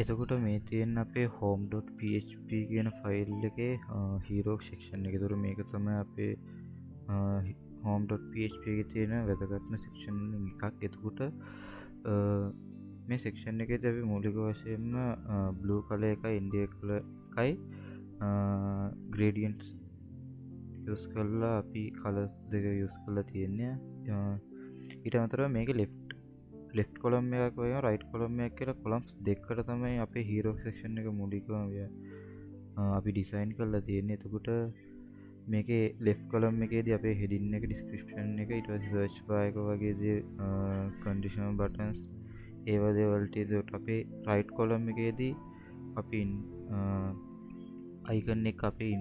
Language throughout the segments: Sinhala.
එතකොට මේ තියෙන අපේ home.php කියන ෆයිල් එකේ hero section එක. ඒතර මේක තමයි අපේ home.php එකේ තියෙන වැදගත්ම section එකක්. එතකොට මේ section එකේදී අපි මූලික වශයෙන්ම blue color එකයි India color එකයි gradients use කරලා අපි colors දෙක use කරලා තියෙන්නේ. ඊට අමතරව මේකේ left column එකක් වගේ right column එකක් කියලා columns දෙකකට තමයි අපේ hero section එක මූලිකවම අපි design කරලා තියෙන්නේ. එතකොට මේකේ left column එකේදී අපේ heading එක description එක ඊට පස්සේ search bar එක වගේ දේ conditional buttons ඒ වගේ දේවල් ටික අපේ right column එකේදී අපි icon එක අපේ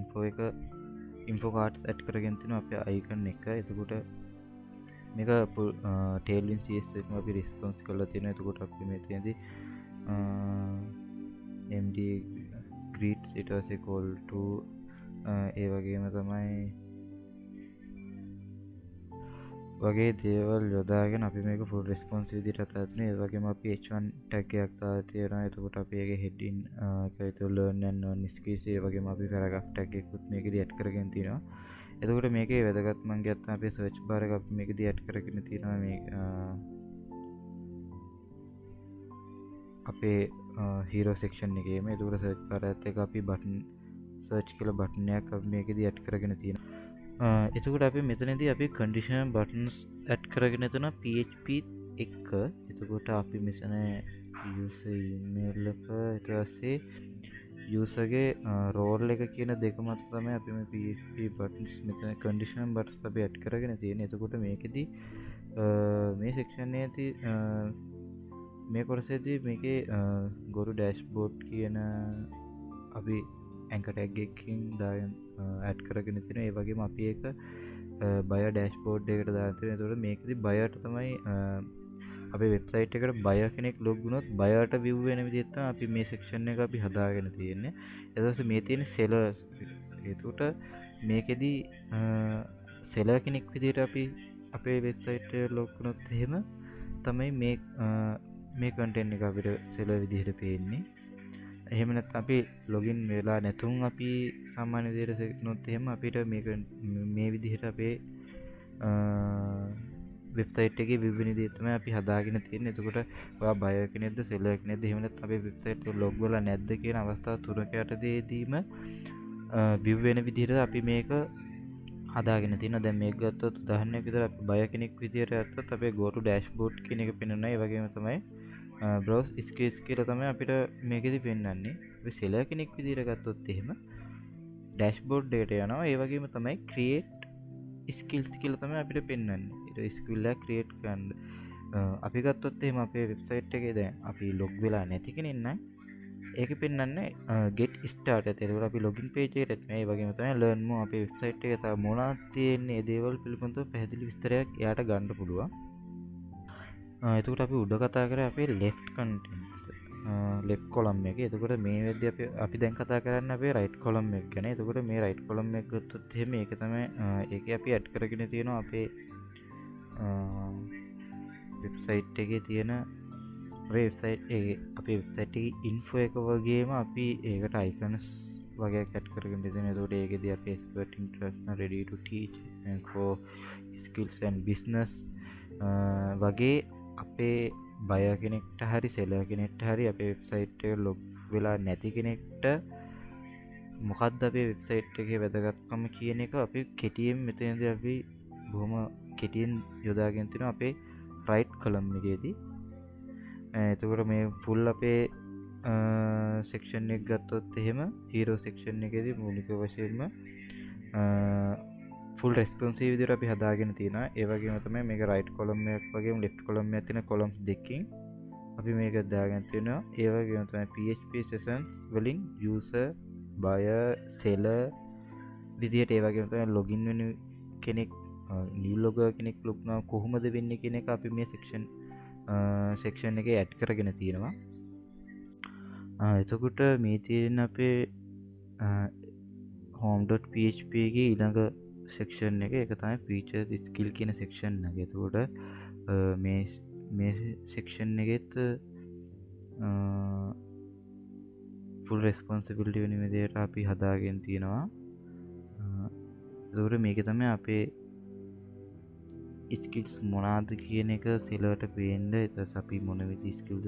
info cards add කරගෙන තිනවා අපේ icon එක. එතකොට මේක tailwind CSS එකම අපි response කරලා තියෙනවා. එතකොට අපි මෙතනදී md greets ඊට පස්සේ call to ඒ වගේම තමයි වගේ දේවල් යොදාගෙන අපි මේක full response විදිහට අතහරිනවා. ඒ වගේම අපි h1 tag එකක් දාලා තියෙනවා. එතකොට අපි ඒකේ heading එක learn and learn skills ඒ වගේම අපි paragraph tag එකකුත් මේකෙදී add කරගෙන තියෙනවා. එතකොට මේකේ වැදගත් මම ගත්තා අපේ search bar එක අපි මේකෙදී add කරගෙන තියෙනවා මේ අපේ hero section එකේම. එතකොට search bar එකත් එක්ක අපි button search කියලා button එකක් අපි මේකෙදී add කරගෙන තියෙනවා. එතකොට අපි මෙතනදී අපි conditional buttons add කරගෙන තියෙනවා PHP එක. එතකොට අපි මෙතන user email එක ඊට පස්සේ user ගේ role එක කියන දෙක මත තමයි අපි මේ PHP buttons මෙතන conditional buttons අපි add කරගෙන තියෙන්නේ. එතකොට මේකෙදී මේ section එකේදී මේ කොටසේදී මේකේ ගොරු dashboard කියන අපි anchor tag එකකින් දාගෙන add කරගෙන තියෙනවා. ඒ වගේම අපි ඒක buyer dashboard එකකට දාලා තියෙනවා. එතකොට මේකෙදී buyer තමයි අපේ වෙබ්සයිට් එකට buyer කෙනෙක් log වුණොත් buyer ට view වෙන විදිහට තමයි අපි මේ section එක අපි හදාගෙන තියෙන්නේ. ඊට පස්සේ මේ තියෙන sellers. ඒකට මේකෙදී seller කෙනෙක් විදිහට අපි අපේ වෙබ්සයිට් එකට log වුණොත් එහෙම තමයි මේ content එක අපිට seller විදිහට පේන්නේ. එහෙම නැත්නම් අපි login වෙලා නැතුම් අපි සාමාන්‍ය විදිහට සෙක්නොත් එහෙම අපිට මේක මේ විදිහට අපේ වෙබ්සයිට් එකේ view වෙන විදිහ තමයි අපි හදාගෙන තියෙන්නේ. එතකොට ඔයා buyer කෙනෙක්ද seller කෙනෙක්ද එහෙම නැත්නම් අපේ වෙබ්සයිට් එක log වෙලා නැද්ද කියන අවස්ථා තුනක යටතේදීම view වෙන විදිහට අපි මේක හදාගෙන තියෙනවා. දැන් මේක ගත්තොත් උදාහරණයක් විදිහට අපි buyer කෙනෙක් විදිහට ගත්තොත් අපේ go to dashboard කියන එක පෙන්වනවා. ඒ වගේම තමයි browse skills කියලා තමයි අපිට මේකෙදි පෙන්වන්නේ. අපි seller කෙනෙක් විදිහට ගත්තොත් එහෙම dashboard එකට යනවා. ඒ වගේම තමයි create skills කියලා තමයි අපිට පෙන්වන්නේ. ඒක skill එක create කරන්න. අපි ගත්තොත් එහෙම අපේ website එකේ දැන් අපි log වෙලා නැති කෙනෙක් නම් ඒකේ පෙන්වන්නේ get started. ඒකට අපි login page එකට මේ වගේම තමයි learn more අපේ website එකේ තව මොනවද තියෙන්නේ ඒ දේවල් පිළිබඳව පැහැදිලි විස්තරයක් එයාට ගන්න පුළුවන්. එතකොට අපි උඩ කතා කරේ අපේ left contents left column එකේ. එතකොට මේ වෙද්දී අපි දැන් කතා කරන්නේ අපේ right column එක ගැන. එතකොට මේ right column එක ගත්තොත් එහෙම ඒක තමයි ඒකේ අපි add කරගෙන තියෙනවා අපේ website එකේ තියෙන අපේ website එකේ info එක වගේම අපි ඒකට icons වගේ add කරගෙන තියෙනවා. එතකොට ඒකෙදී අපි expert international ready to teach and for skills and business වගේ අපේ buyer කෙනෙක්ට හරි seller කෙනෙක්ට හරි අපේ වෙබ්සයිට් එක log වෙලා නැති කෙනෙක්ට මොකක්ද අපේ වෙබ්සයිට් එකේ වැදගත්කම කියන එක අපි කෙටියෙන් මෙතනදී අපි බොහොම කෙටියෙන් යොදාගෙන තිනවා අපේ right column එකේදී. එතකොට මේ full අපේ section එක ගත්තොත් එහෙම hero section එකේදී මූලික වශයෙන්ම full responsive විදිහට අපි හදාගෙන තියෙනවා. ඒ වගේම තමයි මේක right column එකක් වගේම left column එකක් තියෙන columns දෙකකින් අපි මේක දාගෙන තියෙනවා. ඒ වගේම තමයි PHP sessions වලින් user buyer seller විදිහට ඒ වගේම තමයි login වෙන කෙනෙක් new logger කෙනෙක් log වුණා කොහොමද වෙන්නේ කියන එක අපි මේ section එකේ add කරගෙන තියෙනවා. එතකොට මේ තියෙන අපේ home.php එකේ ඊළඟ section එක ඒක තමයි features skill කියන section එක. එතකොට මේ section එකෙත් ෆුල් රෙස්පොන්සිබිලිටි වෙන විදිහට අපි හදාගෙන තියෙනවා. එතකොට මේක තමයි අපේ ස්කිල්ස් මොනවාද කියන එක සෙලර්ට පේන්න. ඊට අපි මොන විදිහේ ස්කිල්ද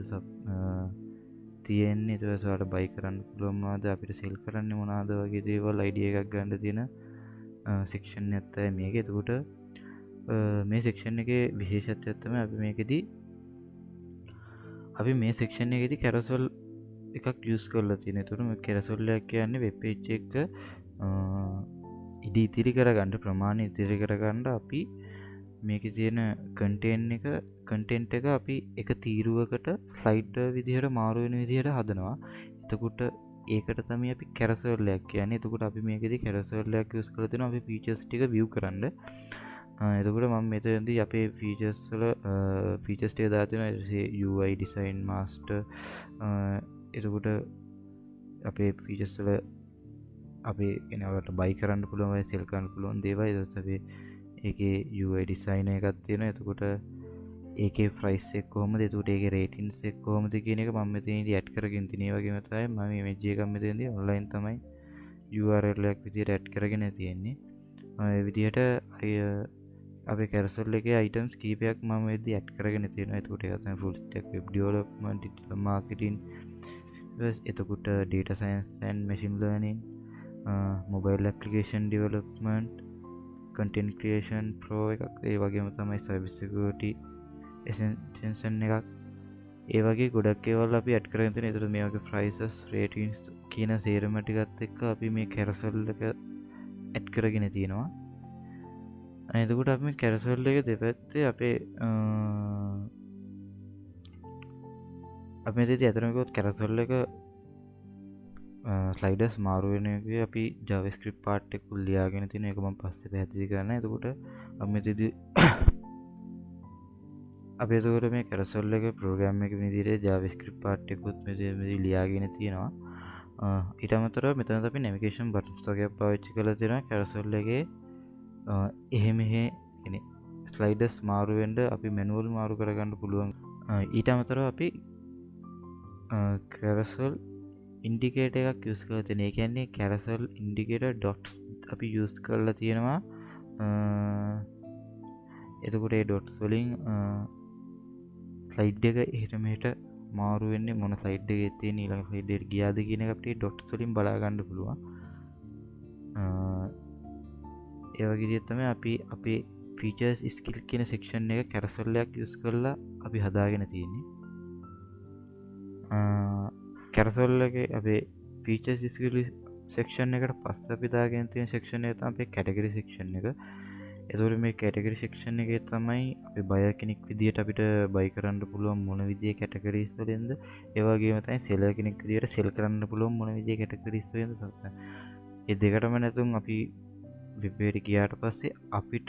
තියෙන්නේ, ඊට පස්සේ ඔයාලට බයි කරන්න පුළුවන් මොනවද, අපිට සෙල් කරන්නේ මොනවද වගේ දේවල් අයිඩියා එකක් ගන්න තියෙන සෙක්ෂන් එකක් තමයි මේක. එතකොට මේ සෙක්ෂන් එකේ විශේෂත්වයක් තමයි අපි මේ සෙක්ෂන් එකේදී කැරසල් එකක් යූස් කරලා තියෙනවා. එතකොට මේ කැරසල් එක කියන්නේ වෙබ් පේජ් එක ඉදිරි කරගන්න ප්‍රමාණය ඉදිරි කරගන්න අපි මේකේ තියෙන කන්ටෙන්ට් එක අපි එක තීරුවකට ස්ලයිඩ් විදිහට මාරු වෙන විදිහට හදනවා. එතකොට ඒකට තමයි අපි කැරසල් එකක් කියන්නේ. එතකොට අපි මේකේදී කැරසල් එකක් යූස් කරලා තියෙනවා අපි ෆීචර්ස් ටික view කරන්න. එතකොට මම මෙතනදී අපේ ෆීචර්ස් වල ෆීචර්ස් ටික දාලා තියෙනවා UI design master. එතකොට අපේ ෆීචර්ස් වල අපේ කෙනෙකුට බයි කරන්න පුළුවන් වෙයි සෙල් කරන්න පුළුවන් දේවල්. ඊට පස්සේ අපි ඒකේ UI design එකක් තියෙනවා. එතකොට ඒකේ price එක කොහොමද, එතකොට ඒකේ ratings එක කොහොමද කියන එක මම මෙතනදී ඇඩ් කරගෙන තියෙන. ඒ වගේම තමයි මම image එකක් මෙතනදී online තමයි URL එකක් විදිහට ඇඩ් කරගෙන තියෙන්නේ. ඒ විදිහට අපේ carousel එකේ items කීපයක් මම මෙතනදී ඇඩ් කරගෙන තියෙනවා. එතකොට ඒක තමයි full stack web development, digital marketing, එතකොට data science and machine learning, mobile application development, content creation pro එකක්, ඒ වගේම තමයි cyber security extension එකක්, ඒ වගේ ගොඩක් ඒවල් අපි ඇඩ් කරගෙන තියෙනවා. ඒතර මේ වගේ prices, ratings කියන සේරම ටිකත් එක්ක අපි මේ carousel එක ඇඩ් කරගෙන තියෙනවා. එතකොට අපි මේ carousel එක දෙපැත්තේ අපේ අපි මෙතනදී අතරම ගියොත් carousel එක ස්ලයිඩර්ස් මාරු වෙන එකේ අපි JavaScript part එක ලියාගෙන තියෙන එක මම පස්සේ පැහැදිලි කරනවා. එතකොට අපි මෙතනදී අපි එතකොට මේ carousel එක ප්‍රෝග්‍රෑම් එක විදිහට JavaScript part එකකුත් මෙතනදී ලියාගෙන තියෙනවා. ඊට අමතරව මෙතනදී අපි navigation buttons වගේ පාවිච්චි කරලා තියෙනවා carousel එකේ එහෙ මෙහෙ කියන්නේ ස්ලයිඩර්ස් මාරු වෙන්න අපි manual මාරු කරගන්න පුළුවන්. ඊට අමතරව අපි carousel ඉන්ඩිකේටර් එකක් යූස් කරලා තියෙනවා. ඒ කියන්නේ carousel indicator dots අපි යූස් කරලා තියෙනවා. එතකොට ඒ dots වලින් ස්ලයිඩ් එක එහෙට මෙහෙට මාරු වෙන්නේ මොන ස්ලයිඩ් එකේ තියෙන ඊළඟ ස්ලයිඩ් එකට ගියාද කියන එක අපිට dots වලින් බලා ගන්න පුළුවන්. ඒ වගේ විදිහට තමයි අපි අපේ features skill කියන section එක carousel එකක් යූස් කරලා අපි හදාගෙන තියෙන්නේ. carousel එකේ අපේ features skill section එකට පස්සේ අපි දාගෙන තියෙන section එක තමයි අපේ category section එක. එතකොට මේ category section එකේ තමයි අපි buyer කෙනෙක් විදිහට අපිට buy කරන්න පුළුවන් මොන විදිහේ categories වලින්ද, ඒ වගේම තමයි seller කෙනෙක් විදිහට sell කරන්න පුළුවන් මොන විදිහේ categories වලින්ද. ඒ දෙකටම නැතුම් අපි වෙබ් එකට ගියාට පස්සේ අපිට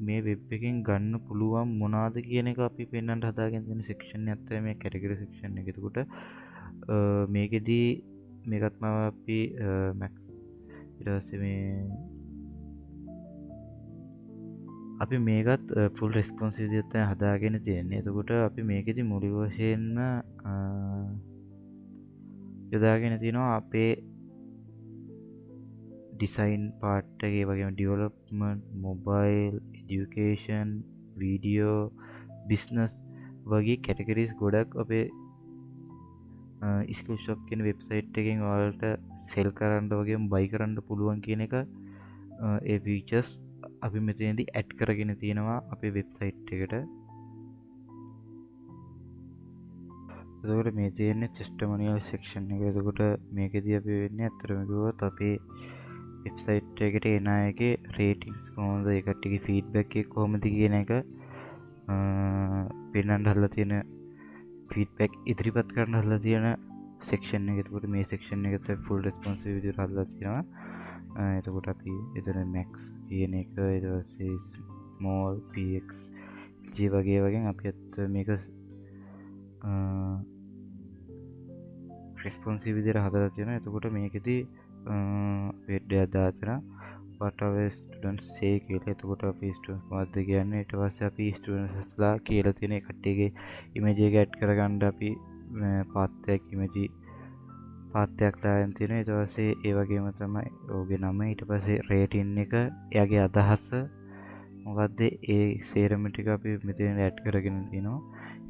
මේ වෙබ් එකෙන් ගන්න පුළුවන් මොනවාද කියන එක අපි පෙන්වන්න හදාගෙන තියෙන section එකක් තමයි මේ category section එක. එතකොට මේකෙදී මේකත් මම අපි max ඊට පස්සේ මේ අපි මේකත් full responsive විදිහට තමයි හදාගෙන තියෙන්නේ. එතකොට අපි මේකෙදී මූලික වශයෙන්ම යොදාගෙන තියෙනවා අපේ design part එකේ වගේම development, mobile, education, video, business වගේ categories ගොඩක් අපේ skill shop කියන website එකෙන් ඔයාලට sell කරන්න වගේම buy කරන්න පුළුවන් කියන එක ඒ features අපි මෙතනදී add කරගෙන තියෙනවා අපේ website එකට. එතකොට මේ තියෙන්නේ testimonial section එක. එතකොට මේකෙදී අපි වෙන්නේ අත්‍තරම කිව්වොත් අපේ වෙබ්සයිට් එකට එන අයගේ රේටින්ග්ස් කොහොමද, ඒ කට්ටියගේ ෆීඩ්බැක් එක කොහොමද කියන එක පෙන්වන්න හදලා තියෙන ෆීඩ්බැක් ඉදිරිපත් කරන්න හදලා තියෙන සෙක්ෂන් එක. එතකොට මේ සෙක්ෂන් එකට ෆුල් රෙස්පොන්සිව් විදිහට හදලා තියෙනවා. එතකොට අපි එතන max කියන එක, ඊට පස්සේ small px g වගේ අපි මේක රෙස්පොන්සිව් විදිහට හදලා තියෙනවා. එතකොට මේකෙදී වෙඩ් එකක් දාලා තියෙනවා what our students say කියලා. එතකොට අපි ස්ටුඩන්ට්ස් මොකක්ද කියන්නේ, ඊට පස්සේ අපි ස්ටුඩන්ට්ස්ලා කියලා තියෙන කට්ටියගේ ඉමේජ් එක ඇඩ් කරගන්න අපි පාත් එකක් ඉමේජ් පාත්තයක් දාගෙන තියෙනවා. ඊට පස්සේ ඒ වගේම තමයි ඔහුගේ නම, ඊට පස්සේ රේටින් එක, එයාගේ අදහස මොකද්ද, ඒ සේරම ටික අපි මෙතන ඇඩ් කරගෙන තියෙනවා.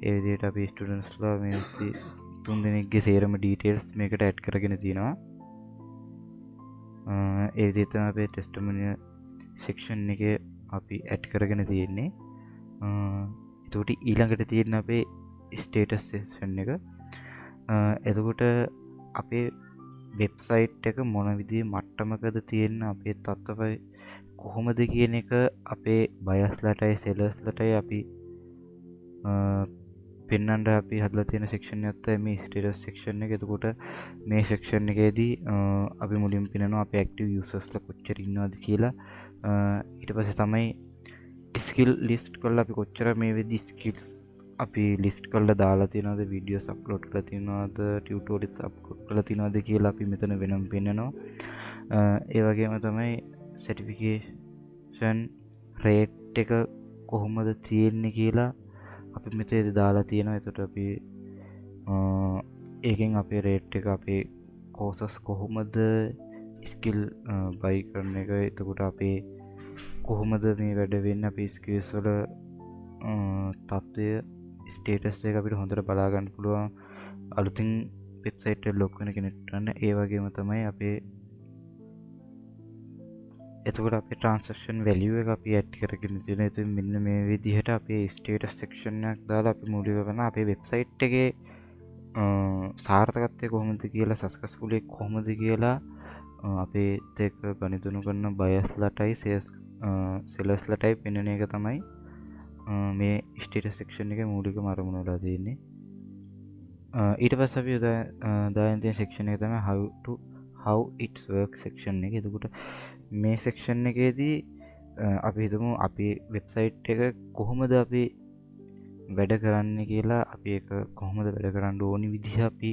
ඒ විදිහට අපි ස්ටුඩන්ට්ස්ලා මේ තුන් දෙනෙක්ගේ සේරම ඩීටේල්ස් මේකට ඇඩ් කරගෙන තියෙනවා. ඒ විදිහට තමයි අපේ ටෙස්ටිමොනියල් සෙක්ෂන් එකේ අපි ඇඩ් කරගෙන තියෙන්නේ. එතකොට ඊළඟට තියෙන අපේ ස්ටේටස් සෙක්ෂන් එක. එතකොට අපේ වෙබ්සයිට් එක මොන විදිහේ මට්ටමකද තියෙන, අපේ තත්ත්වය කොහොමද කියන එක අපේ බයස්ලටයි සෙලර්ස්ලටයි අපි පෙන්වන්න අපි හදලා තියෙන සෙක්ෂන් එකක් තමයි මේ ස්ටේටස් සෙක්ෂන් එක. එතකොට මේ සෙක්ෂන් එකේදී අපි මුලින් පෙන්නනවා අපේ ඇක්ටිව් යූසර්ස්ලා කොච්චර ඉන්නවද කියලා. ඊට පස්සේ තමයි ස්කිල් ලිස්ට් කරලා අපි කොච්චර මේ වෙද්දි ස්කිල්ස් අපි ලිස්ට් කරලා දාලා තියෙනවද, වීඩියෝස් අප්ලෝඩ් කරලා තියෙනවද, ටියුටෝරියල්ස් අප්ලෝඩ් කරලා තියෙනවද කියලා අපි මෙතන වෙනම පෙන්නනවා. ඒ වගේම තමයි සර්ටිෆිකේෂන් රේට් එක කොහොමද තියෙන්නේ කියලා අපි මෙතනදී දාලා තියෙනවා. එතකොට අපි ඒකෙන් අපේ රේට් එක, අපේ කෝසස් කොහොමද, ස්කිල් බයි කරන එක, එතකොට අපේ කොහොමද මේ වැඩ වෙන්නේ, අපේ ස්කිල්ස් වල තත්ත්වය, ස්ටේටස් එක අපිට හොඳට බලා ගන්න පුළුවන් අලුතින් වෙබ්සයිට් එක ලොග් වෙන කෙනෙක්ට. ඒ වගේම තමයි අපේ එතකොට අපේ ට්‍රාන්සැක්ෂන් වැලියු එක අපි ඇඩ් කරගෙන තියෙනවා. ඉතින් මෙන්න මේ විදිහට අපේ ස්ටේටස් සෙක්ෂන් එකක් දාලා අපි මූලික කරන අපේ වෙබ්සයිට් එකේ සාර්ථකත්වය කොහොමද කියලා, සක්සස්ෆුල් එක කොහොමද කියලා අපේ ඒක ගණිතණු කරන බයස්ලටයි සෙලර්ස්ලටයි පෙන්වන එක තමයි මේ ස්ටේටස් සෙක්ෂන් එකේ මූලිකම අරමුණ වෙලා තියෙන්නේ. ඊට පස්සේ අපි දාගෙන තියෙන සෙක්ෂන් එක තමයි how it works සෙක්ෂන් එක. එතකොට මේ සෙක්ෂන් එකේදී අපි හිතමු අපේ වෙබ්සයිට් එක කොහොමද අපි වැඩ කරන්න කියලා, අපි ඒක කොහොමද වැඩ කරන්න ඕනි විදිහ අපි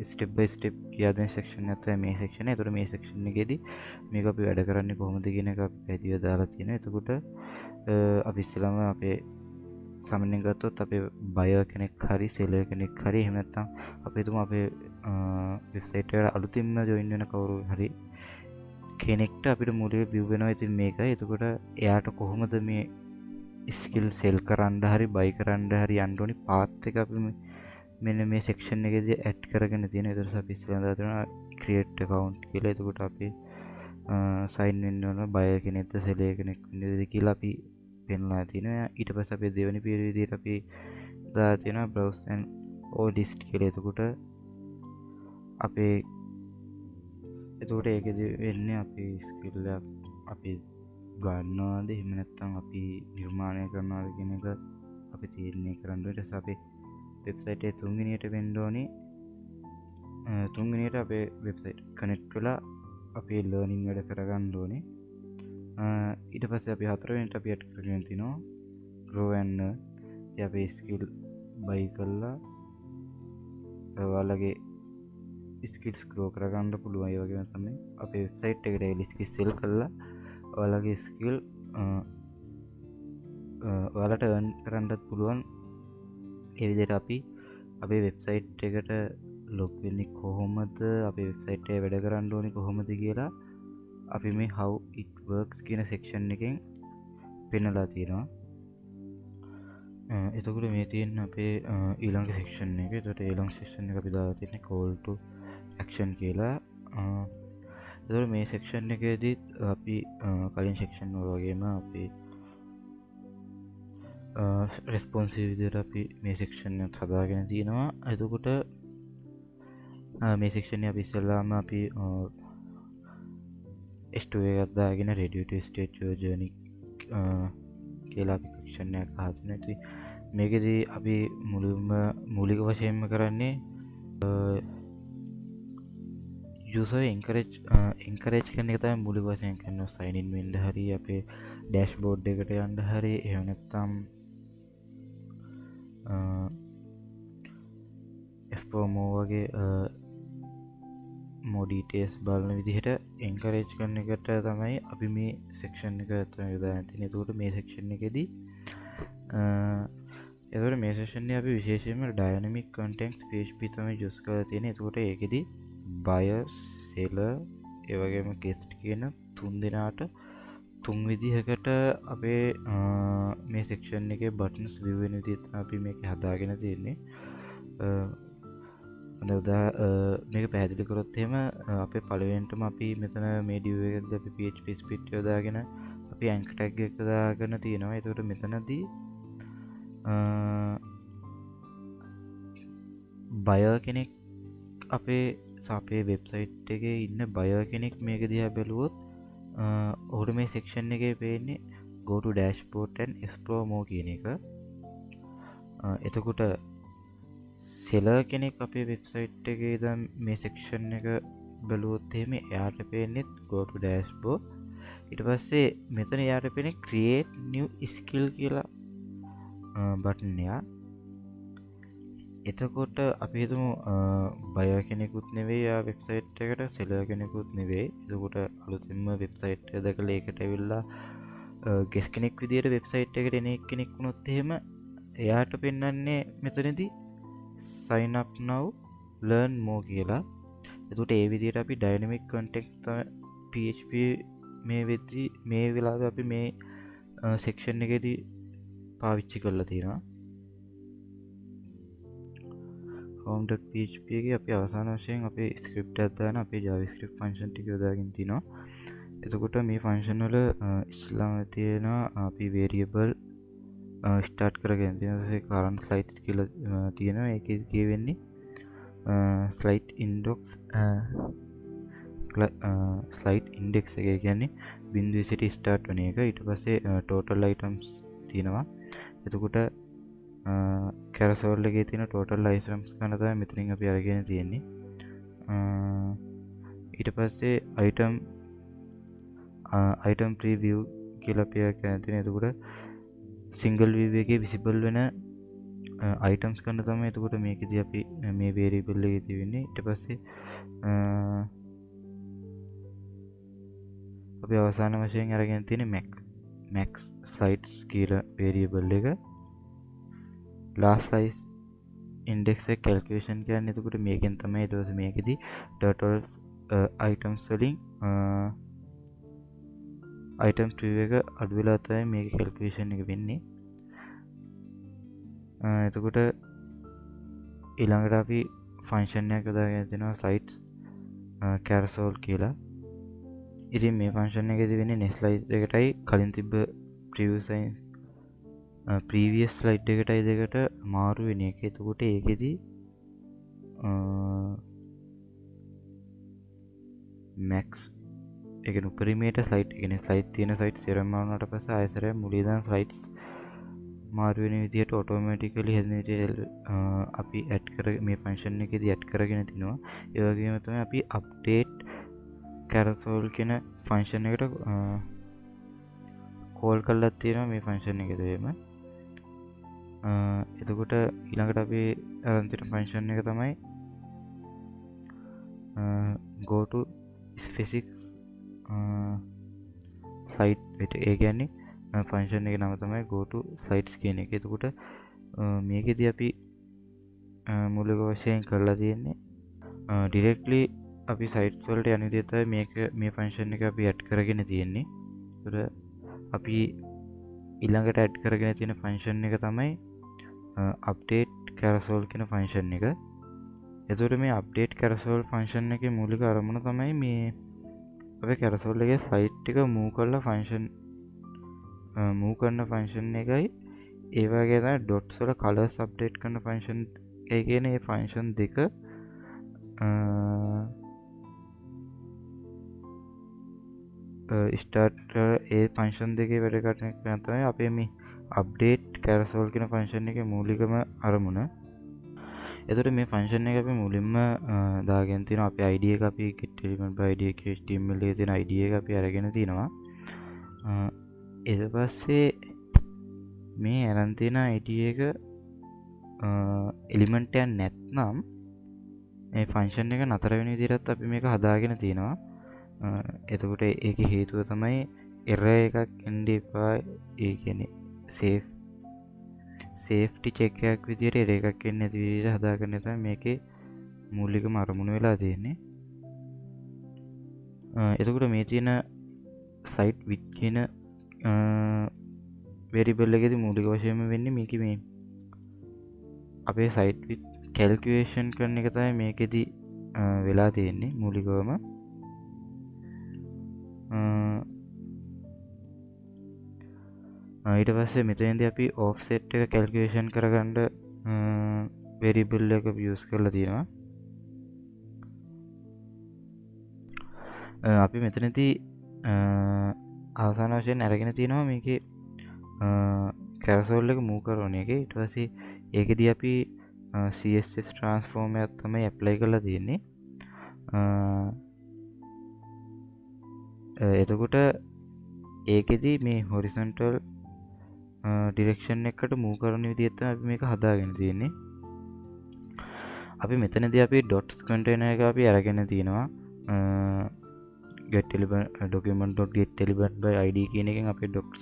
ස්ටෙප් බයි ස්ටෙප් කියලා දෙන සෙක්ෂන් එක තමයි මේ සෙක්ෂන් එක. එතකොට මේ සෙක්ෂන් එකේදී මේක අපි වැඩ කරන්නේ කොහොමද කියන එක අපි පැහැදිලිව දාලා තියෙනවා. එතකොට අපි ඉස්සෙල්ලාම අපේ සාමාන්‍යයෙන් ගත්තොත් අපේ බයර් කෙනෙක් හරි සෙලර් කෙනෙක් හරි, එහෙම නැත්නම් අපි හිතමු අපේ වෙබ්සයිට් එකට අලුතින්ම ජොයින් වෙන කවුරු හරි කෙනෙක්ට අපිට මූලික view වෙනවා. ඉතින් මේකයි. එතකොට එයාට කොහොමද මේ ස්කිල් සෙල් කරන්න හරි බයි කරන්න හරි යන්න ඕනි පාත් එක අපි මෙන්න මේ සෙක්ෂන් එකේදී ඇඩ් කරගෙන තියෙනවා. ඊට අපි ඉස්සෙල්ලා දාලා ක්‍රියේට් account කියලා. එතකොට අපි සයින් වෙන්න ඕන බය කෙනෙක්ද සෙලර් කෙනෙක් වෙන්නද කියලා අපි පෙන්වලා තියෙනවා. ඊට පස්සේ අපි දෙවෙනි විදිහට අපි දාලා තියෙනවා browse and all list කියලා. එතකොට අපේ එතකොට ඒකෙදි වෙන්නේ අපි ස්කිල් එක අපි ගන්නවාද එහෙම නැත්නම් අපි නිර්මාණය කරනවාද කියන එක අපි තීරණය කරන්න ඕනේ. ඊට පස්සේ අපි වෙබ්සයිට් එකේ තුන්වෙනියට වෙන්න ඕනේ. තුන්වෙනියට අපේ වෙබ්සයිට් කනෙක්ට් වෙලා අපේ ලර්නින් වැඩ කරගන්න ඕනේ. ඊට පස්සේ අපි හතරවෙනිට අපි ඇඩ් කරගෙන තිනවා grow and learn. ඉතින් අපේ ස්කිල් බයි කරලා ඔයාලගේ ස්කිල්ස් ග්‍රෝ කරගන්න පුළුවන්. ඒ වගේම තමයි අපේ වෙබ්සයිට් එකට ඒ ස්කිල් සෙල් කරලා ඔයාලගේ ස්කිල් ඔයාලට earn කරන්නත් පුළුවන්. ඒ විදිහට අපි අපේ වෙබ්සයිට් එකට ලොග් වෙන්නේ කොහොමද, අපේ වෙබ්සයිට් එක වැඩ කරන්න ඕනේ කොහොමද කියලා අපි මේ how it works කියන සෙක්ෂන් එකෙන් පෙන්නලා තියෙනවා. එතකොට මේ තියෙන අපේ ඊළඟ සෙක්ෂන් එක. එතකොට ඊළඟ සෙක්ෂන් එක අපි දාලා තියෙන්නේ call to action කියලා. එතකොට මේ සෙක්ෂන් එකේදී අපි කලින් සෙක්ෂන් වල වගේම අපි රෙස්පොන්සිව් විදිහට අපි මේ සෙක්ෂන් එක හදාගෙන තියෙනවා. එතකොට මේ සෙක්ෂන් එක අපි ඉස්සෙල්ලාම අපි S2 එකක් දාගෙන ready to start your journey කියලා අපි සෙක්ෂන් එකක් හදාගෙන ඉතින් මේකෙදී අපි මූලික වශයෙන්ම කරන්නේ user encourage කරන එක තමයි මූලික වශයෙන් කරන්නේ. sign in වෙන්න හරි අපේ dashboard එකට යන්න හරි එහෙම නැත්නම් ස්පෝමෝ වගේ more details බලන විදිහට encourage කරන එකට තමයි අපි මේ section එක යොදාගෙන තියෙන්නේ. එතකොට මේ section එකේදී එතකොට එතකොට මේ සෙෂන් එකේ අපි විශේෂයෙන්ම ඩයිනමික් කන්ටෙන්ට්ස් PHP තමයි යූස් කරලා තියෙන්නේ. එතකොට ඒකෙදි buyer, seller, ඒ වගේම guest කියන තුන් දෙනාට තුන් විදිහකට අපේ මේ සෙක්ෂන් එකේ buttons view වෙන විදිහට අපි මේක හදාගෙන තියෙන්නේ. මේක පැහැදිලි කරොත් එහෙම අපේ පළවෙනිටම අපි මෙතන මේ div එකේදී අපි PHP script යොදාගෙන අපි anchor tag එක දාගෙන තියෙනවා. ඒකට මෙතනදී buyer කෙනෙක් අපේ වෙබ්සයිට් එකේ ඉන්න buyer කෙනෙක් මේක දිහා බැලුවොත් ඔහුට මේ සෙක්ෂන් එකේ පේන්නේ go to dashboard and explore more කියන එක. එතකොට seller කෙනෙක් අපේ වෙබ්සයිට් එකේ ඉඳන් මේ සෙක්ෂන් එක බැලුවොත් එහෙම එයාට පේන්නේ go to dashboard. ඊට පස්සේ මෙතන එයාට පේන්නේ create new skill කියලා බටන් එක. එතකොට අපි හිතමු buyer කෙනෙකුත් නෙවෙයි ආ වෙබ්සයිට් එකට seller කෙනෙකුත් නෙවෙයි. එතකොට අලුතින්ම වෙබ්සයිට් එක දැකලා ඒකට ඇවිල්ලා guest කෙනෙක් විදියට වෙබ්සයිට් එකට එන කෙනෙක් වුණොත් එහෙම එයාට පෙන්වන්නේ මෙතනදී sign up now learn more කියලා. එතකොට ඒ විදියට අපි dynamic context PHP මේ වෙලාවේ අපි මේ සෙක්ෂන් එකේදී පාවිච්චි කරලා තියෙනවා. home.php එකේ අපි අවසාන වශයෙන් අපේ ස්ක්‍රිප්ට් එකක් දාන අපේ JavaScript function ටික යොදාගෙන තිනවා. එතකොට මේ function වල ඉස්සෙල්ලාම තියෙනවා අපි variable start කරගෙන තියෙනවා. current slides කියලා තියෙනවා. ඒකේ කියවෙන්නේ slide index එක කියන්නේ බිඳුවේ සිට start වෙන එක. ඊට පස්සේ total items තියෙනවා. එතකොට carousel එකේ තියෙන total items ගන්න තමයි මෙතනින් අපි අරගෙන තියෙන්නේ. ඊට පස්සේ item preview කියලා අපි අරගෙන තියෙනවා. එතකොට single view එකේ visible වෙන items ගන්න තමයි එතකොට මේකෙදී අපි මේ variable එකේ තියෙන්නේ. ඊට පස්සේ අපි අවසාන වශයෙන් අරගෙන තියෙන්නේ max slides කියලා variable එක. last size index එක calculation කියන්නේ එතකොට මේකෙන් තමයි ඊට පස්සේ මේකෙදී total items වලින් item preview එක අඩු වෙලා තමයි මේක calculation එක වෙන්නේ. එතකොට ඊළඟට අපි function එකක් දාගෙන තියෙනවා slides carousel කියලා. ඉතින් මේ function එකේදී වෙන්නේ next slide එකටයි කලින් තිබ්බ previous slide එකටයි දෙකට මාරු වෙන එක. එතකොට ඒකෙදී max එකන උපරිමයට slide එකනේ slide තියෙන site සෙරම වුණාට පස්සේ ආයෙසරයක් මුලින් ඉඳන් slides මාරු වෙන විදිහට automatically හැදෙන විදිහට අපි add කර මේ function එකේදී add කරගෙන තිනවා. ඒ වගේම තමයි අපි update carousel කියන function එකට call කරලා තියෙනවා මේ function එකේදීම. එතකොට ඊළඟට අපි අරන් තියෙන function එක තමයි go to specific site එක. ඒ කියන්නේ function එකේ නම තමයි go to sites කියන එක. එතකොට මේකෙදී අපි මූලික වශයෙන් කරලා තියෙන්නේ directly අපි sites වලට යන විදිහට තමයි මේ function එක අපි add කරගෙන තියෙන්නේ. ඒතර අපි ඊළඟට add කරගෙන තියෙන function එක තමයි update carousel කියන function එක. එතකොට මේ update carousel function එකේ මූලික අරමුණ තමයි මේ අපේ carousel එකේ site එක move කරලා move කරන function එකයි ඒ වගේ තමයි dots වල colors update කරන function එකයි කියන මේ function දෙක start ඒ function දෙකේ වැඩ කරන එක තමයි අපේ මේ update carousel කියන function එකේ මූලිකම අරමුණ. එතකොට මේ function එක අපි මුලින්ම දාගෙන තියෙනවා අපේ ID එක අපි get element by id එක HTML එකේ තියෙන ID එක අපි අරගෙන තිනවා. ඊට පස්සේ මේ අරන් තියෙන ID එක එලිමන්ට් එකක් නැත්නම් මේ function එක නතර වෙන විදිහට අපි මේක හදාගෙන තියෙනවා. එතකොට ඒකේ හේතුව තමයි error එකක් එන්න එපා. ඒ කියන්නේ සේෆ්ටි චෙක් එකක් විදියට එරර් එකක් එන්නේ නැති විදියට හදාගන්න තමයි මේකේ මූලිකම අරමුණ වෙලා තියෙන්නේ. එතකොට මේ තියෙන සයිට් විත් කියන වෙරිබල් එකේදී මූලික වශයෙන්ම වෙන්නේ මේකේ මේ අපේ සයිට් විත් කැල්කියුලේෂන් කරන එක තමයි මේකෙදී වෙලා තියෙන්නේ මූලිකවම. ඊට පස්සේ මෙතනදී අපි ඔෆ්සෙට් එක කැල්කියුලේෂන් කරගන්න වෙරිබල් එක යූස් කරලා තියෙනවා. අපි මෙතනදී අවසාන වශයෙන් අරගෙන තියෙනවා මේකේ කැරසෝල් එක මූව් කරන එක. ඊට පස්සේ ඒකෙදී අපි CSS ට්‍රාන්ස්ෆෝර්ම් එකක් තමයි ඇප්ලයි කරලා තියෙන්නේ. එතකොට ඒකෙදී මේ හොරිසොන්ටල් ඩිරෙක්ෂන් එකට මූව් කරන විදිහට තමයි අපි මේක හදාගෙන තියෙන්නේ. අපි මෙතනදී අපි dots container එක අපි අරගෙන තියෙනවා. document.getElement by id කියන එකෙන් අපේ docs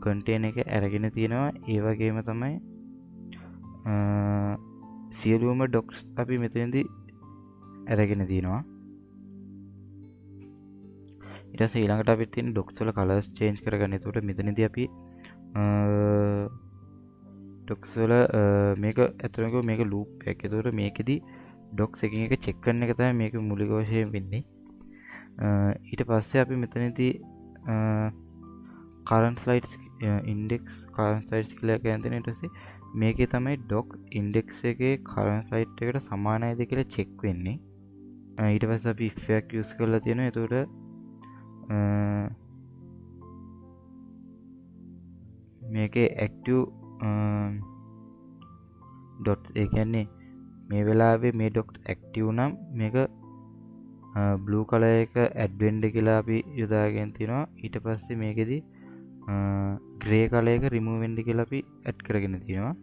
container එක අරගෙන තියෙනවා. ඒ වගේම තමයි සියලුම docs අපි මෙතනදී අරගෙන තියෙනවා. ඊට පස්සේ ඊළඟට අපිට තියෙන docs වල colors change කරගන්න. ඒකට මෙතනදී අපි docs වල මේක ඇතුළේ මේක loop එකක්. ඒකට මේකෙදී docs එකකින් එක check කරන එක තමයි මේක මූලික වශයෙන් වෙන්නේ. ඊට පස්සේ අපි මෙතනදී current slides index current slides කියලා කියන්නේ. ඊට පස්සේ මේකේ තමයි doc index එකේ current site එකට සමානයිද කියලා check වෙන්නේ. ඊට පස්සේ අපි if එකක් use කරලා තියෙනවා. ඒකට මේකේ active dots ඒ කියන්නේ මේ වෙලාවේ මේ dots active නම් මේක blue color එක add වෙන්න කියලා අපි යොදාගෙන තිනවා. ඊට පස්සේ මේකෙදි grey color එක remove වෙන්න කියලා අපි add කරගෙන තිනවා.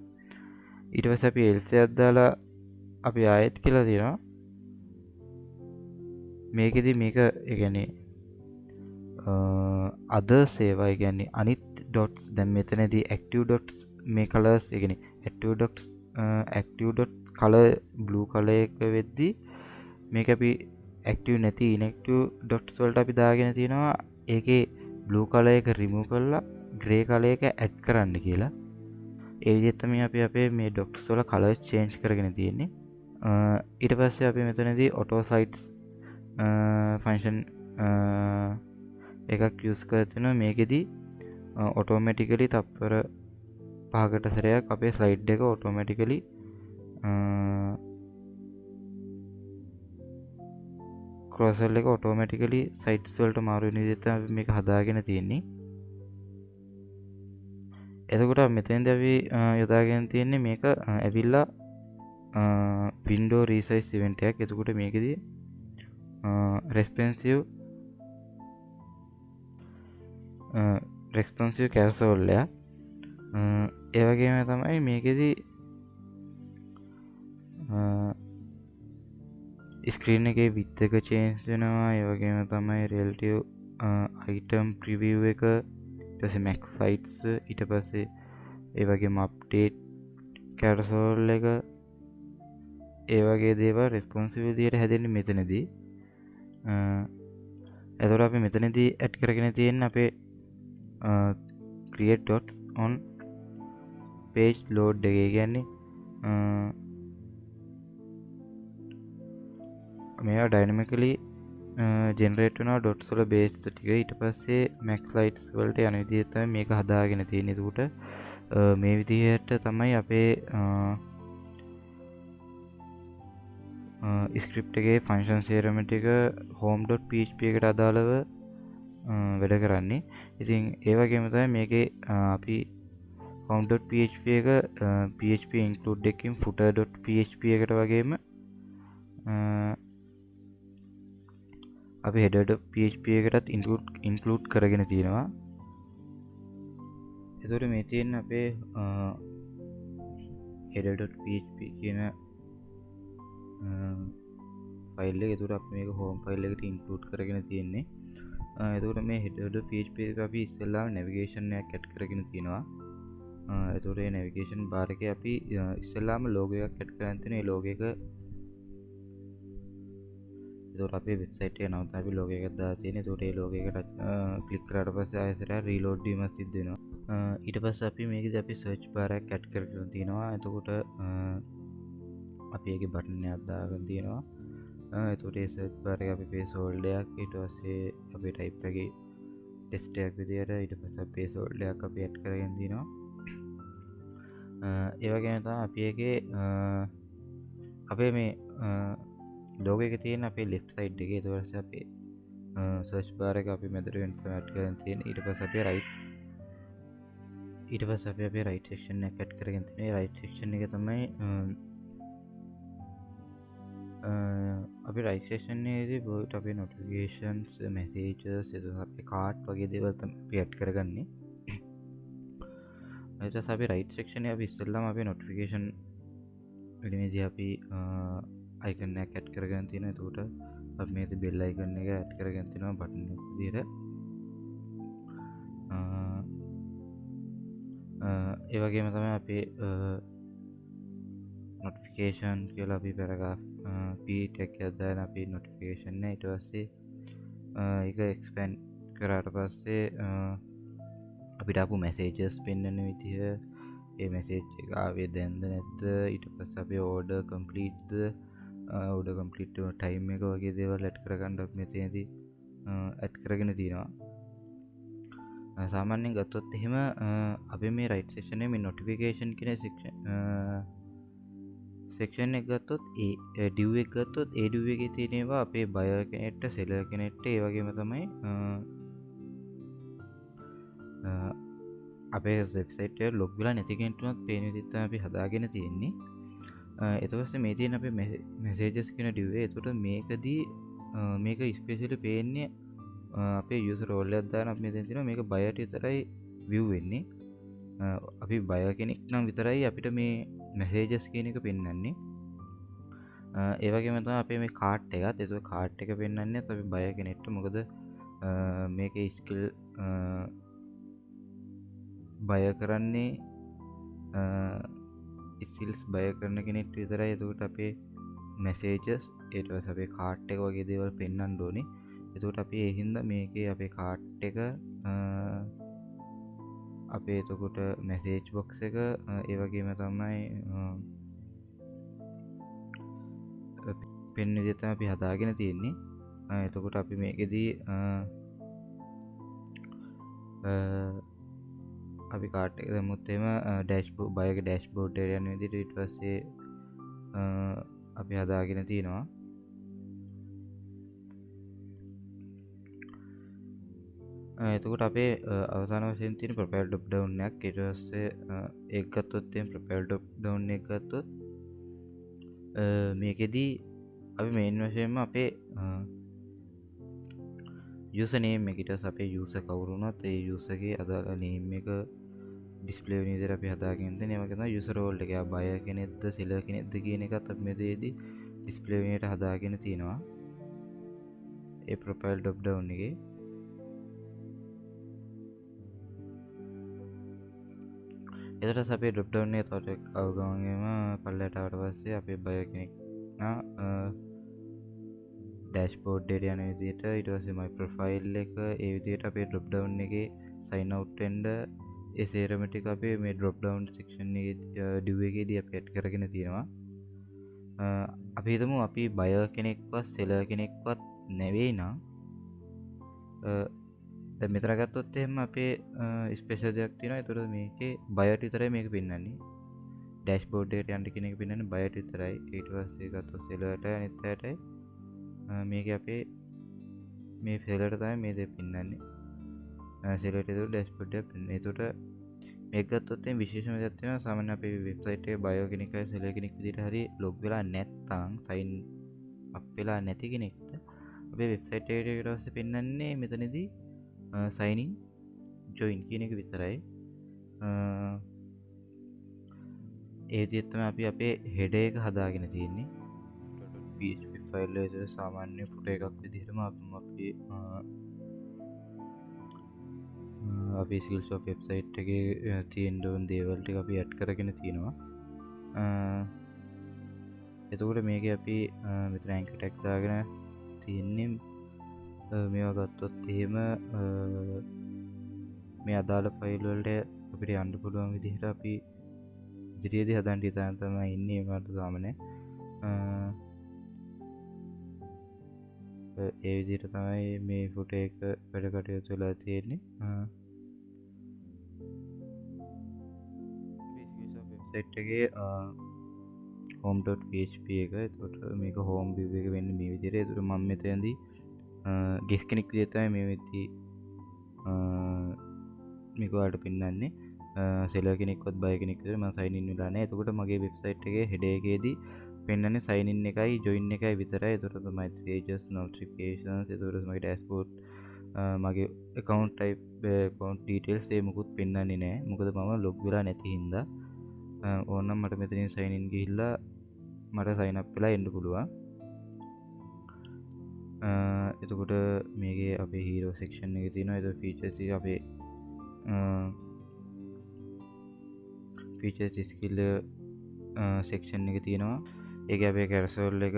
ඊට පස්සේ අපි else එකක් දාලා අපි ආයෙත් කියලා තිනවා. මේකෙදි මේක ඒ කියන්නේ others ඒවා ඒ කියන්නේ අනිත් dots දැන් මෙතනදී active dots මේ colors ඒ කියන්නේ active dots color blue color එක වෙද්දී මේක අපි active නැති inactive dots වලට අපි දාගෙන තියෙනවා ඒකේ blue color එක remove කරලා grey color එක add කරන්න කියලා. ඒ විදිහට තමයි අපි අපේ මේ dots වල colors change කරගෙන තියෙන්නේ. ඊට පස්සේ අපි මෙතනදී auto slides function එකක් use කරලා තිනවා. මේකෙදී automatically තත්පර 5කට සැරයක් අපේ slide එක automatically cursor එක automatically sites වලට මාරු වෙන විදිහට අපි මේක හදාගෙන තියෙන්නේ. එතකොට මෙතෙන්දී අපි යොදාගෙන තියෙන්නේ මේක ඇවිල්ලා window resize event එකක්. එතකොට මේකෙදී responsive carousel එක ඒ වගේම තමයි මේකෙදී ස්ක්‍රීන් එකේ width එක change වෙනවා. ඒ වගේම තමයි relative item preview එක, ඊට පස්සේ max sites, ඊට පස්සේ ඒ වගේම update carousel එක, ඒ වගේ දේවල් responsive විදියට හැදෙන්නේ මෙතනදී. එතකොට අපි මෙතනදී add කරගෙන තියෙන අපේ create dots on page load එක කියන්නේ මේවා dynamically generate වෙනවා dots වල base ටික. ඊට පස්සේ max lights වලට යන විදිහට තමයි මේක හදාගෙන තියෙන්නේ. එතකොට මේ විදිහට තමයි අපේ ස්ක්‍රිප්ට් එකේ ෆන්ක්ෂන් සේරම ටික home.php එකට අදාළව වැඩ කරන්නේ. ඉතින් ඒ වගේම තමයි මේකේ අපි home.php එක php include එකකින් footer.php එකට වගේම අපි header.php එකටත් include කරගෙන තියෙනවා. එතකොට මේ තියෙන අපේ header.php කියන ෆයිල් එක. එතකොට අපි මේක home ෆයිල් එකට include කරගෙන තියෙන්නේ. එතකොට මේ header.php එක අපි ඉස්සෙල්ලාම navigation එකක් add කරගෙන තියෙනවා. එතකොට මේ නැවිගේෂන් බාර් එකේ අපි ඉස්සෙල්ලාම ලෝගෝ එකක් ඇඩ් කරන් තියෙනවා. ඒ ලෝගෝ එක එතකොට අපේ වෙබ්සයිට් එක නවත්ත අපි ලෝගෝ එකක් දාලා තියෙනවා. එතකොට ඒ ලෝගෝ එකට ක්ලික් කරාට පස්සේ ආයෙත් රීලෝඩ් වීම සිද්ධ වෙනවා. ඊට පස්සේ අපි මේකදී අපි සර්ච් බාර් එකක් ඇඩ් කරගෙන තියෙනවා. එතකොට අපි ඒකේ බටන් එකක් දාගෙන තියෙනවා. එතකොට ඒ සර්ච් බාර් එක අපි පේස්වර්ඩ් එකක් ඊට පස්සේ අපේ ටයිප් එකේ ටෙස්ට් එකක් විදියට ඊට පස්සේ අපි පේස්වර්ඩ් එකක් අපි ඇඩ් කරගෙන තියෙනවා. ඒ වගේම තමයි අපි ඒකේ අපේ මේ ලෝගෝ එකේ තියෙන අපේ left side එකේ ඊට පස්සේ අපේ සර්ච් බාර් එක අපි මෙතන ඇඩ් කරගෙන තියෙන ඊට පස්සේ අපේ අපේ right section එක ඇඩ් කරගෙන තියෙන. ඒ right section එක තමයි අපි right section එකේදී බොහෝට අපේ notifications messages එතකොට අපේ cart වගේ දේවල් තමයි අපි ඇඩ් කරගන්නේ. ඊට පස්සේ අපි right section එක අපි ඉස්සෙල්ලාම අපේ notification එළිමේදී අපි icon එකක් ඇඩ් කරගෙන තියෙනවා. එතකොට අපි මේකේ bell icon එක ඇඩ් කරගෙන තියෙනවා බටන් එක විදියට. ඒ වගේම තමයි අපේ notification කියලා අපි paragraph p tag එකක් දාලා අපි notification එක ඊට පස්සේ ඒක expand කරාට පස්සේ අපිට ආපු messages පෙන්වන විදිහ ඒ message එක ආවේ දැන්ද නැද්ද ඊට පස්සේ අපි order complete time එක වගේ දේවල් ඇඩ් කරගන්න අපි මෙතනදී ඇඩ් කරගෙන තියෙනවා. සාමාන්‍යයෙන් ගත්තොත් එහෙම අපි මේ right section එකේ මේ notification කියන section එක ගත්තොත් ඒ div එක ගත්තොත් ඒ div එකේ තියෙන ඒවා අපේ buyer කෙනෙක්ට seller කෙනෙක්ට ඒ වගේම තමයි අපේ වෙබ්සයිට් එක ලොග් වෙලා නැති කෙනෙක්ටත් පේන විදිහට අපි හදාගෙන තියෙන්නේ. ඊට පස්සේ මේ තියෙන අපේ messages කියන div එක. ඒකට මේකදී මේක ස්පෙෂලි පේන්නේ අපේ user role එකක් දාන අපි මෙතන තියෙනවා මේක buyer විතරයි view වෙන්නේ. අපි buyer කෙනෙක් නම් විතරයි අපිට මේ messages කියන එක පෙන්වන්නේ. ඒ වගේම තමයි අපේ මේ cart එකත්. ඒක cart එක පෙන්වන්නේ අපි buyer කෙනෙක්ට. මොකද මේකේ skill buyer කරන්නේ skills buyer කරන කෙනෙක්ට විතරයි. එතකොට අපේ messages ඊට පස්සේ අපේ cart එක වගේ දේවල් පෙන්වන්න ඕනේ. එතකොට අපි ඒ හින්දා මේකේ අපේ cart එක අපේ එතකොට message box එක ඒ වගේම තමයි පෙන් විදිහට අපි හදාගෙන තියෙන්නේ. එතකොට අපි මේකෙදී අපි cart එක දැම්මොත් එහෙම dashboard buyer ගේ dashboard එකට යන විදිහට ඊට පස්සේ අපි හදාගෙන තියෙනවා. එතකොට අපේ අවසාන වශයෙන් තියෙන profile drop down එකක් ඊට පස්සේ ඒක ගත්තොත් එහෙනම් profile drop down එක ගත්තොත් මේකෙදී අපි main වශයෙන්ම අපේ user name එක ඊට පස්සේ අපේ user කවුරු වුණත් ඒ user ගේ අදාළ name එක display වෙන විදිහට අපි හදාගෙන තියෙනවා. ඒ වගේ තමයි user role එක buyer කෙනෙක්ද seller කෙනෙක්ද කියන එකත් අපි මෙතනදී display වෙන විදිහට හදාගෙන තියෙනවා. ඒ profile drop down එකේ එතකොට අපේ drop down එක තවත් අවගමනයේම පල්ලයට ආවට පස්සේ අපේ buyer කෙනෙක් නා dashboard එකට යන විදිහට ඊට පස්සේ my profile එක ඒ විදිහට අපේ drop down එකේ sign out වෙන්න ඒ සේරම ටික අපේ මේ drop down section එකේ div එකේදී අපි add කරගෙන තියෙනවා. අපි හිතමු අපි buyer කෙනෙක්වත් seller කෙනෙක්වත් නෙවෙයි නම් දැන් මෙතන ගත්තොත් එහෙම අපේ ස්පෙෂල් දෙයක් තියෙනවා. ඒතකොට මේකේ buyer විතරයි මේක පෙන්වන්නේ. dashboard එකට යන්න කියන එක පෙන්වන්නේ buyer විතරයි. ඊට පස්සේ ගත්තොත් sellerට අනිත් පැයටයි මේකේ අපේ මේ sellerට තමයි මේ දෙක පෙන්වන්නේ. sellerට ඒක dashboard එක පෙන්වන්නේ. ඒතකොට මේක ගත්තොත් එහෙම විශේෂම දෙයක් තියෙනවා. සාමාන්‍ය අපේ වෙබ්සයිට් එකේ buyer කෙනෙක්යි seller කෙනෙක් විදිහට හරි log වෙලා නැත්නම් sign up වෙලා නැති කෙනෙක්ට අපේ වෙබ්සයිට් එකට ඊට පස්සේ පෙන්වන්නේ මෙතනදී sign in join කියන එක විතරයි. ඒ විදිහට තමයි අපි අපේ header එක හදාගෙන තියෙන්නේ. php file එකේ සාමාන්‍ය footer එකක් විදිහටම අපි අපි ස්කිල් ෂොප් වෙබ්සයිට් එකේ තියෙන්න ඕන දේවල් ටික අපි ඇඩ් කරගෙන තියෙනවා. එතකොට මේක අපි මෙතන ඇන්කර් ටැග් දාගෙන තියෙන්නේ. මේවා ගත්තොත් එහෙම මේ අදාළ ෆයිල් වලට අපිට යන්න පුළුවන් විදිහට අපි ඉදිරියේදී හදන්න හිතාන තමයි ඉන්නේ. ඒකට සාමාන්‍ය ඒ විදිහට තමයි මේ ෆොටෝ එක වැඩ කටයුතු වෙලා තියෙන්නේ. වෙබ්සයිට් එකේ home.php එක. එතකොට මේක home view එක වෙන්නේ මේ විදිහට. ඒතර මම මෙතනදී ගෙස් කෙනෙක් විදිහට තමයි මේ වෙද්දී මේක ඔයාලට පෙන්නන්නේ. සෙලර් කෙනෙක්වත් බය කෙනෙක් විතර මම සයින් ඉන් වෙලා නැහැ. එතකොට මගේ වෙබ්සයිට් එකේ header එකේදී පෙන්නන්නේ සයින් ඉන් එකයි ජොයින් එකයි විතරයි. එතකොට තමයි pages notifications, එතකොට මගේ dashboard, මගේ account type, account details ඒ මොකුත් පෙන්නන්නේ නැහැ. මොකද මම log වෙලා නැති හින්දා. ඕනනම් මට මෙතනින් සයින් ඉන් ගිහිල්ලා මට සයින් අප් වෙලා එන්න පුළුවන්. එතකොට මේකේ අපේ hero section එකේ තියෙනවා. ඒක features එක අපේ features skill section එක තියෙනවා. ඒක අපේ carousel එක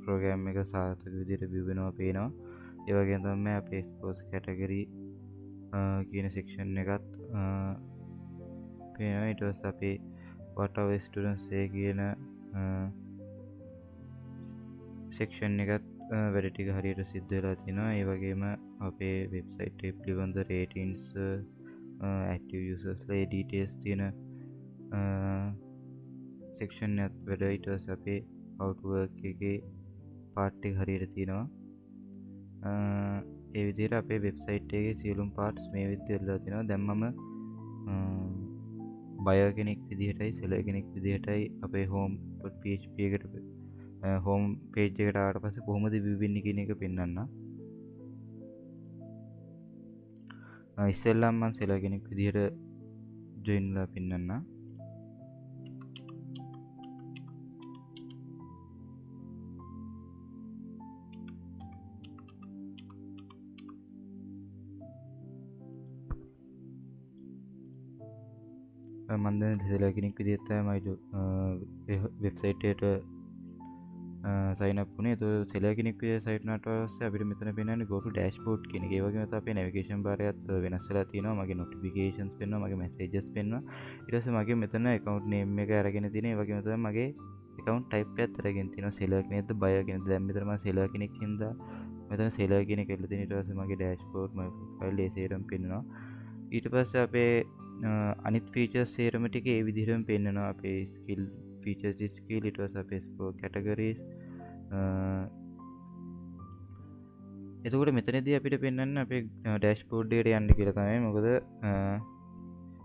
program එක සාර්ථක විදිහට view වෙනවා පේනවා. ඒ වගේම තමයි අපේ sports category කියන section එකත් පේනවා. ඊට පස්සේ අපේ what our students say කියන section එකත් වැඩ ටික හරියට සිද්ධ වෙලා තියෙනවා. ඒ වගේම අපේ website එක පිළිබඳ ratings, active users ලා details තියෙන section එකත් වැඩ. ඊට පස්සේ අපේ how to work එකේ part එක හරියට තියෙනවා. ඒ විදිහට අපේ website එකේ සියලුම parts මේ විදිහට වෙලා තියෙනවා. දැන් මම buyer කෙනෙක් විදිහටයි seller කෙනෙක් විදිහටයි අපේ home.php එකට home page එකට ආවට පස්සේ කොහොමද view වෙන්නේ කියන එක පෙන්වන්න. ඉස්සෙල්ලාම මම seller කෙනෙක් විදිහට join වෙලා පෙන්වන්න. මම දැන් seller කෙනෙක් විදිහට තමයි වෙබ්සයිට් එකට sign up වුණේ. ඒක seller කෙනෙක් විදිහට site එකට පස්සේ අපිට මෙතන පෙන්නන්නේ go to dashboard කියන එක. ඒ වගේම තමයි අපේ navigation bar එකත් වෙනස් වෙලා තියෙනවා. මගේ notifications පෙන්වනවා, මගේ messages පෙන්වනවා. ඊට පස්සේ මගේ මෙතන account name එක අරගෙන තියෙනවා. ඒ වගේම තමයි මගේ account type එකත් අරගෙන තියෙනවා. seller කෙනෙක්ද buyer කෙනෙක්ද. දැන් මෙතන මම seller කෙනෙක් හින්දා මෙතන seller කියන එක එල්ල තියෙන. ඊට පස්සේ මගේ dashboard, my profile ඒ සේරම පෙන්වනවා. ඊට පස්සේ අපේ අනිත් features සේරම ටික ඒ විදිහටම පෙන්වනවා. අපේ skill features skill, ඊට පස්සේ අපේ sport categories. එතකොට මෙතනදී අපිට පෙන්වන්න අපේ dashboard එකට යන්න කියලා තමයි. මොකද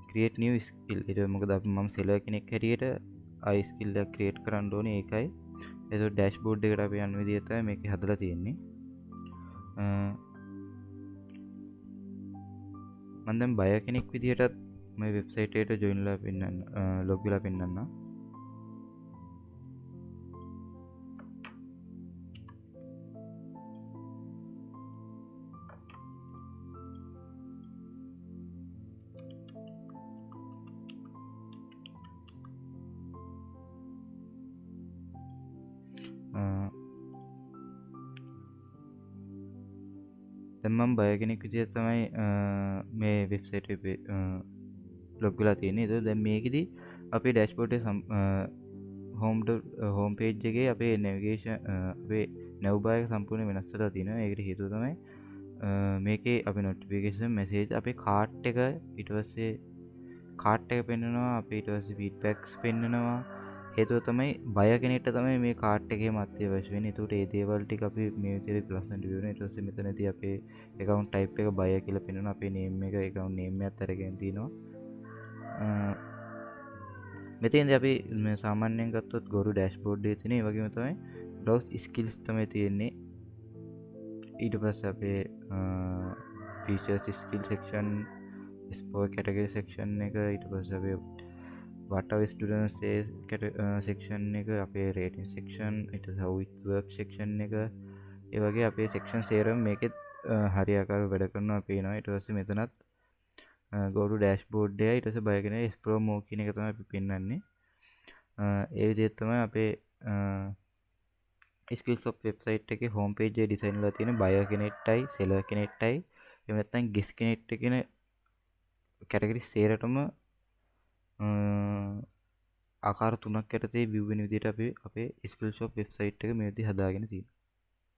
create new skill. ඒක මොකද මම seller කෙනෙක් හැටියට ආයි skill එක create කරන්න ඕනේ. ඒකයි. එතකොට dashboard එකට අපි යන විදිහ තමයි මේක හදලා තියෙන්නේ. මම දැන් buyer කෙනෙක් විදිහටත් මේ වෙබ්සයිට් එකට join වෙලා පෙන්නන්න, log වෙලා පෙන්නන්න. දැන් මම buyer කෙනෙක් විදිහට තමයි මේ වෙබ්සයිට් එකේ log වෙලා තියෙන්නේ. ඒක දැන් මේකෙදි අපේ dashboard එකේ home page එකේ අපේ navigation අපේ nav bar එක සම්පූර්ණයෙන් වෙනස් වෙලා තියෙනවා. ඒකට හේතුව තමයි මේකේ අපේ notification message, අපේ cart එක, ඊට පස්සේ cart එක පෙන්වනවා, අපේ ඊට පස්සේ feedbacks පෙන්වනවා. හේතුව තමයි buyer කෙනෙක්ට තමයි මේ cart එකේම අත්‍යවශ්‍ය වෙන්නේ. ඒකට ඒ දේවල් ටික අපි මේ විදිහට ලස්සනට view වෙනවා. ඊට පස්සේ මෙතනදී අපේ account type එක buyer කියලා පෙන්වනවා. අපේ name එක, account name එකත් අරගෙන තියෙනවා. මෙතෙන්දී අපි මේ සාමාන්‍යයෙන් ගත්තොත් go to dashboard එකේ තියෙන. ඒ වගේම තමයි browse skills තමයි තියෙන්නේ. ඊට පස්සේ අපේ features skill section, sport category section එක, ඊට පස්සේ අපේ what our students say section එක, අපේ rating section, ඊට පස්සේ how it work section එක, ඒ වගේ අපේ section සේරම මේකෙත් හරියාකාරව වැඩ කරනවා පේනවා. ඊට පස්සේ මෙතනත් go to dashboard එකයි ඊට පස්සේ buy කියන explore more කියන එක තමයි අපි පෙන්වන්නේ. ඒ විදිහට තමයි අපේ Skillsoft website එකේ home page එක design වෙලා තියෙන buyer කෙනෙක්ටයි seller කෙනෙක්ටයි එහෙම නැත්නම් guest කෙනෙක්ට කියන කැටගරි සේරටම ආකාර තුනක් යටතේ view වෙන විදිහට අපි අපේ Skillsoft website එක මේ විදිහට හදාගෙන තියෙනවා.